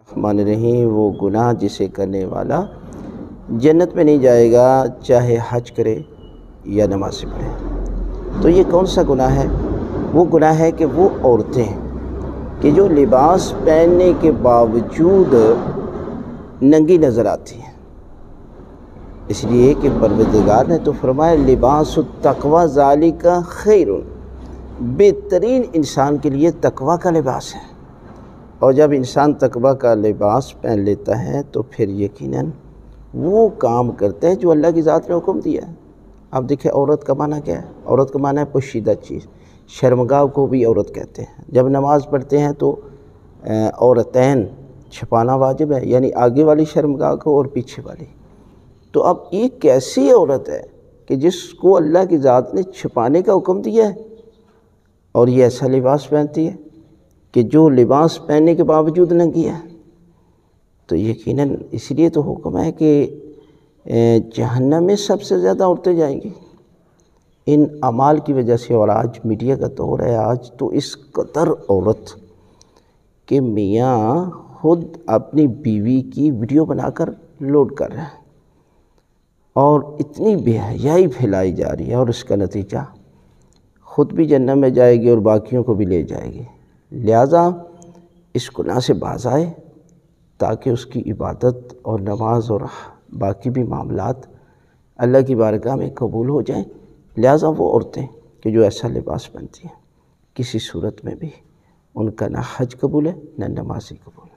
الرحمن الرحیم، وہ گناہ جسے کرنے والا جنت میں نہیں جائے گا، چاہے حج کرے یا نماز پڑھے۔ تو یہ کون سا گناہ ہے؟ وہ گناہ ہے کہ وہ عورتیں کہ جو لباس پہننے کے باوجود ننگی نظر آتی ہیں، اس لیے کہ پروردگار نے تو فرمایا لباس التقوی ذالک خیر، بہترین انسان کے لیے تقوی کا لباس ہے۔ اور جب انسان تقوی کا لباس پہن لیتا ہے تو پھر یقیناً وہ کام کرتا ہے جو اللہ کی ذات نے حکم دیا ہے۔ اب دیکھیں عورت کا معنی کیا ہے؟ عورت کا معنی ہے پوشیدہ چیز، شرمگاہ کو بھی عورت کہتے ہیں۔ جب نماز پڑھتے ہیں تو عورتین چھپانا واجب ہے، یعنی آگے والی شرمگاہ کو اور پیچھے والی۔ تو اب ایک کیسی عورت ہے کہ جس کو اللہ کی ذات نے چھپانے کا حکم دیا ہے اور یہ ایسا لباس پہنتی ہے کہ جو لباس پہننے کے باوجود ننگی ہے؟ تو یقیناً اس لیے تو حکم ہے کہ جہنم میں سب سے زیادہ عورتیں جائیں گی ان اعمال کی وجہ سے۔ اور آج میڈیا کا دور ہے، آج تو اس قدر عورت کہ میاں خود اپنی بیوی کی ویڈیو بنا کر لوڈ کر رہے ہیں اور اتنی بے حیائی پھیلائی جا رہی ہے، اور اس کا نتیجہ خود بھی جہنم میں جائے گی اور باقیوں کو بھی لے جائے گی۔ لہٰذا اس گناہ سے باز آئے تاکہ اس کی عبادت اور نماز اور باقی بھی معاملات اللہ کی بارگاہ میں قبول ہو جائیں۔ لہٰذا وہ عورتیں کہ جو ایسا لباس پہنتی ہیں، کسی صورت میں بھی ان کا نہ حج قبول ہے نہ نماز قبول ہے۔